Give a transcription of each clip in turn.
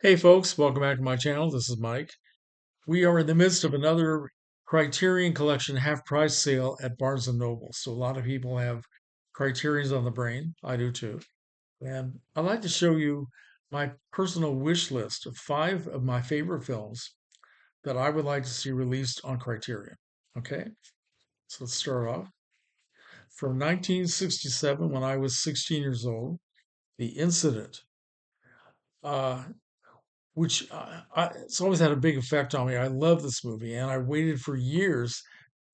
Hey folks, welcome back to my channel. This is Mike. We are in the midst of another Criterion Collection half price sale at Barnes& and Noble. So a lot of people have Criterions on the brain. I do too. And I'd like to show you my personal wish list of 5 of my favorite films that I would like to see released on Criterion. Okay, so let's start off. From 1967, when I was 16 years old, The Incident. Uh, which it's always had a big effect on me. I love this movie, and I waited for years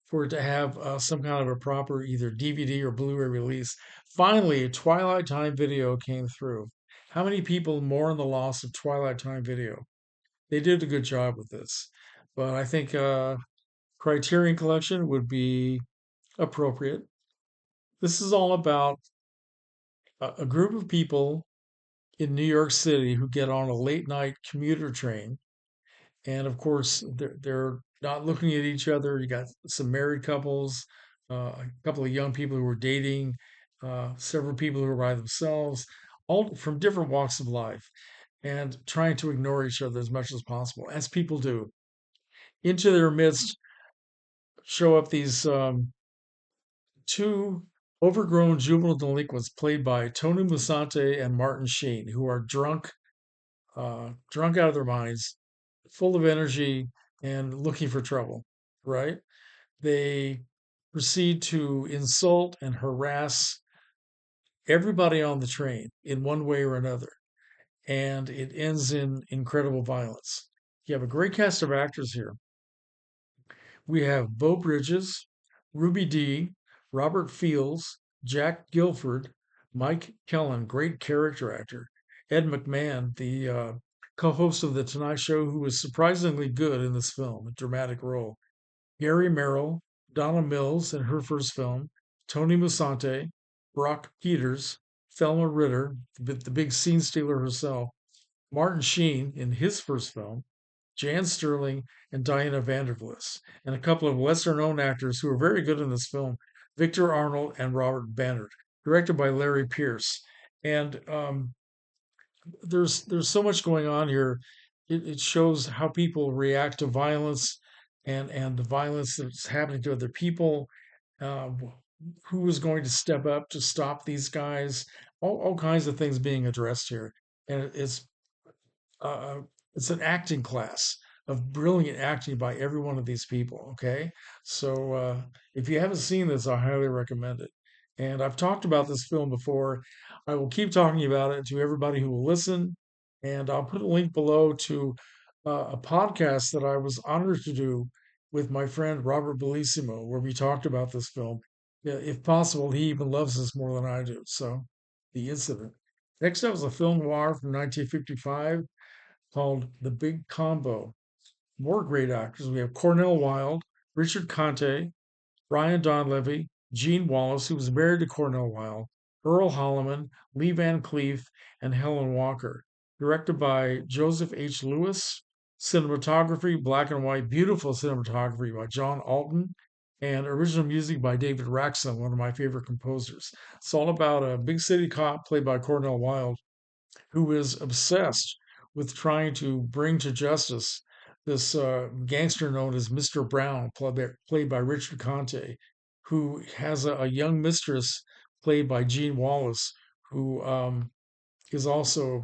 for it to have some kind of a proper either DVD or Blu-ray release. Finally, a Twilight Time video came through. How many people mourn the loss of Twilight Time video? They did a good job with this, but I think Criterion Collection would be appropriate. This is all about a group of people in New York City who get on a late night commuter train. And of course, they're not looking at each other. You got some married couples, a couple of young people who are dating, several people who are by themselves, all from different walks of life, and trying to ignore each other as much as possible, as people do. Into their midst show up these two overgrown juvenile delinquents played by Tony Musante and Martin Sheen, who are drunk out of their minds, full of energy and looking for trouble, right? They proceed to insult and harass everybody on the train in one way or another, and it ends in incredible violence. You have a great cast of actors here. We have Beau Bridges, Ruby Dee, Robert Fields, Jack Gilford, Mike Kellen, great character actor, Ed McMahon, the co-host of the Tonight Show, who was surprisingly good in this film, a dramatic role. Gary Merrill, Donna Mills in her first film, Tony Musante, Brock Peters, Thelma Ritter, the big scene stealer herself, Martin Sheen in his first film, Jan Sterling, and Diana Vanderglis, and a couple of lesser known actors who are very good in this film, Victor Arnold and Robert Bannard, directed by Larry Pierce. And there's so much going on here. It shows how people react to violence and the violence that's happening to other people. Uh, who is going to step up to stop these guys? All kinds of things being addressed here, and uh, it's an acting class of brilliant acting by every one of these people. Okay, so if you haven't seen this, I highly recommend it. And I've talked about this film before. I will keep talking about it to everybody who will listen. And I'll put a link below to a podcast that I was honored to do with my friend Robert Bellisimo, where we talked about this film. Yeah, if possible, he even loves this more than I do. So, The Incident. Next up is a film noir from 1955 called The Big Combo. More great actors. We have Cornell Wilde, Richard Conte, Brian Donlevy, Gene Wallace, who was married to Cornell Wilde, Earl Holliman, Lee Van Cleef, and Helen Walker. Directed by Joseph H. Lewis. Cinematography, black and white, beautiful cinematography by John Alton, and original music by David Raxon, one of my favorite composers. It's all about a big city cop played by Cornell Wilde who is obsessed with trying to bring to justice this gangster known as Mr. Brown, played by Richard Conte, who has a young mistress played by Gene Wallace, who is also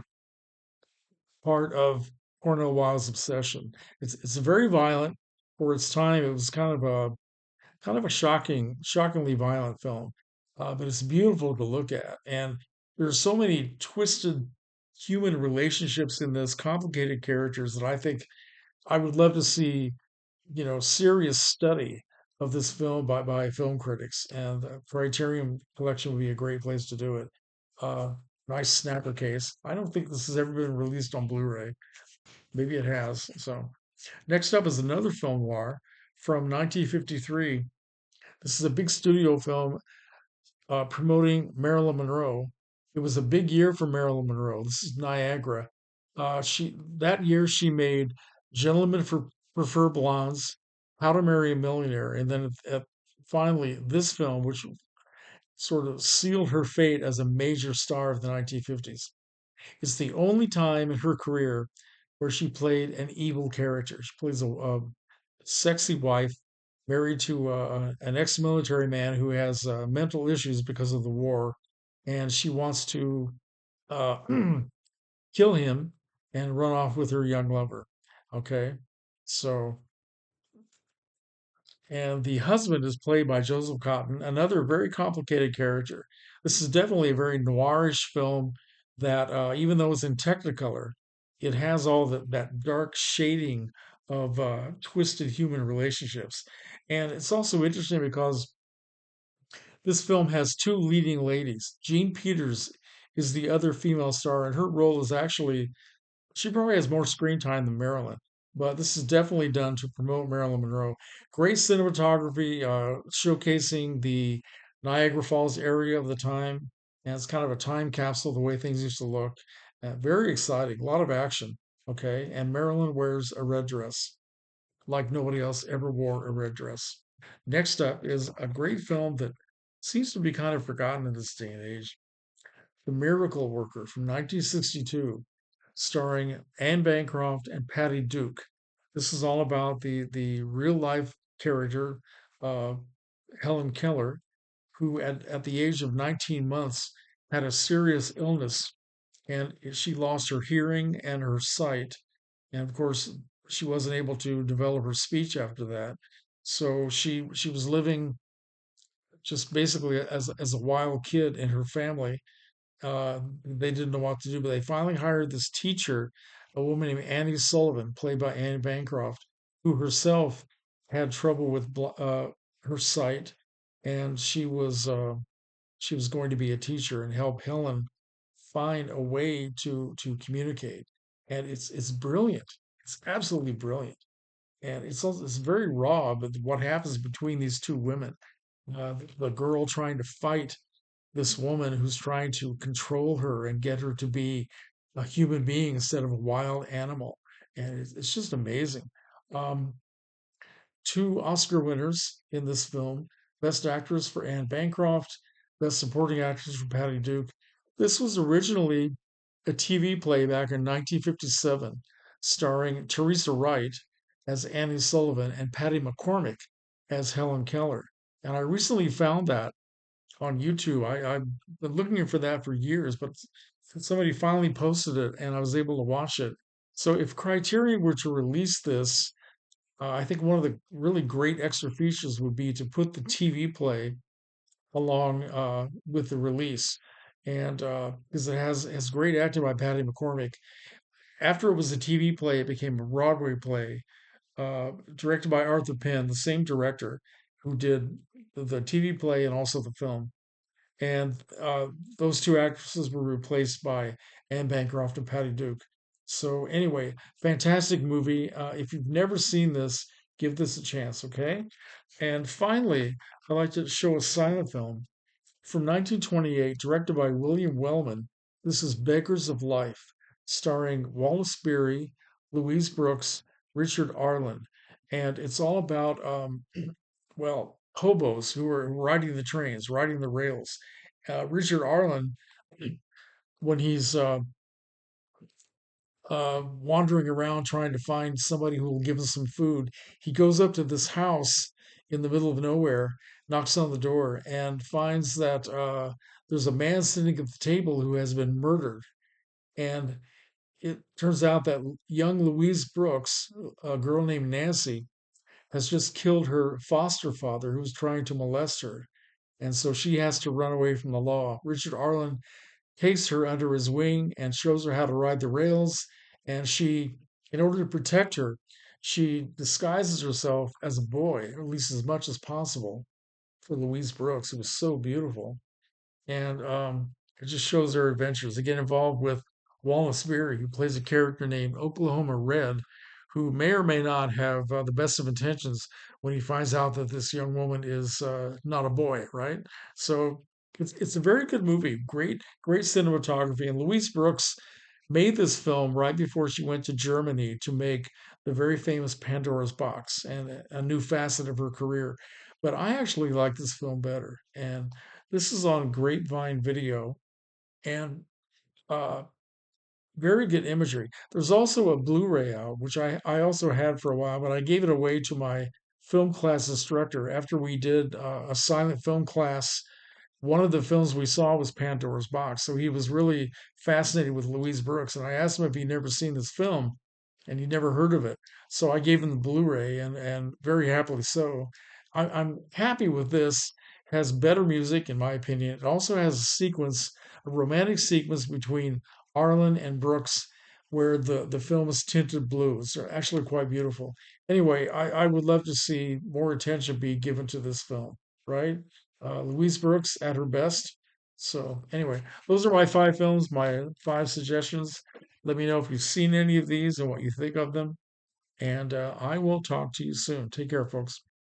part of Cornell Wilde's obsession. It's very violent for its time. It was kind of a shockingly violent film, but it's beautiful to look at. And there's so many twisted human relationships in this, complicated characters that I think I would love to see, serious study of this film by film critics. And the Criterion Collection would be a great place to do it. Uh, nice snapper case. I don't think this has ever been released on Blu-ray. Maybe it has. So next up is another film noir from 1953. This is a big studio film promoting Marilyn Monroe. It was a big year for Marilyn Monroe. This is Niagara. She that year she made Gentlemen Prefer Blondes, How to Marry a Millionaire, and then finally this film, which sort of sealed her fate as a major star of the 1950s. It's the only time in her career where she played an evil character. She plays a sexy wife married to an ex-military man who has mental issues because of the war, and she wants to uh, kill him and run off with her young lover. Okay, so and the husband is played by Joseph Cotton, another very complicated character. This is definitely a very noirish film that, even though it's in Technicolor, it has all that dark shading of twisted human relationships. And it's also interesting because this film has two leading ladies. Jean Peters is the other female star, and her role is actually she probably has more screen time than Marilyn, but this is definitely done to promote Marilyn Monroe. Great cinematography, showcasing the Niagara Falls area of the time, and it's kind of a time capsule the way things used to look. Very exciting, a lot of action. Okay, and Marilyn wears a red dress like nobody else ever wore a red dress. Next up is a great film that seems to be kind of forgotten in this day and age. The Miracle Worker from 1962, starring Anne Bancroft and Patty Duke. This is all about the real life character, uh, Helen Keller, who at the age of 19 months had a serious illness and she lost her hearing and her sight. And of course, she wasn't able to develop her speech after that. So she was living just basically as a wild kid in her family. They didn't know what to do, but they finally hired this teacher, a woman named Annie Sullivan, played by Anne Bancroft, who herself had trouble with her sight, and she was going to be a teacher and help Helen find a way to communicate. And it's brilliant. It's absolutely brilliant, and it's very raw. But what happens between these two women, the girl trying to fight this woman who's trying to control her and get her to be a human being instead of a wild animal. And it's just amazing. Um, Two Oscar winners in this film: Best Actress for Anne Bancroft, Best Supporting Actress for Patty Duke. This was originally a TV play back in 1957, starring Teresa Wright as Annie Sullivan and Patty McCormick as Helen Keller. And I recently found that on YouTube. I've been looking for that for years, but somebody finally posted it and I was able to watch it. So if Criterion were to release this, I think one of the really great extra features would be to put the TV play along with the release. And because it has great acting by Patty McCormick. After it was a TV play, it became a Broadway play, directed by Arthur Penn, the same director who did the TV play and also the film. And those two actresses were replaced by Anne Bancroft and Patty Duke. So anyway, fantastic movie. If you've never seen this, give this a chance, okay? And finally, I'd like to show a silent film from 1928, directed by William Wellman. This is Beggars of Life, starring Wallace Beery, Louise Brooks, Richard Arlen. And it's all about well, hobos who are riding the trains, riding the rails. Richard Arlen, when he's wandering around trying to find somebody who will give him some food, he goes up to this house in the middle of nowhere, knocks on the door, and finds that there's a man sitting at the table who has been murdered. And it turns out that young Louise Brooks, a girl named Nancy, has just killed her foster father who was trying to molest her. And so she has to run away from the law. Richard Arlen takes her under his wing and shows her how to ride the rails. And she, in order to protect her, she disguises herself as a boy, or at least as much as possible, for Louise Brooks, who was so beautiful. And it just shows their adventures. They get involved with Wallace Beery, who plays a character named Oklahoma Red, who may or may not have the best of intentions when he finds out that this young woman is not a boy, right? So it's a very good movie, great cinematography, and Louise Brooks made this film right before she went to Germany to make the very famous Pandora's Box and a new facet of her career. But I actually like this film better, and this is on Grapevine Video, and uh, Very good imagery. There's also a Blu-ray out, which I also had for a while, but I gave it away to my film class instructor after we did a silent film class. One of the films we saw was Pandora's Box, so he was really fascinated with Louise Brooks, and I asked him if he'd never seen this film, and he'd never heard of it. So I gave him the Blu-ray, and very happily so. I'm happy with this. Has better music, in my opinion. It also has a romantic sequence between Arlen and Brooks, where the film is tinted blue. It's actually quite beautiful. Anyway, I would love to see more attention be given to this film, right? Louise Brooks at her best. So, anyway, those are my five films, my five suggestions. Let me know if you've seen any of these and what you think of them. And I will talk to you soon. Take care, folks.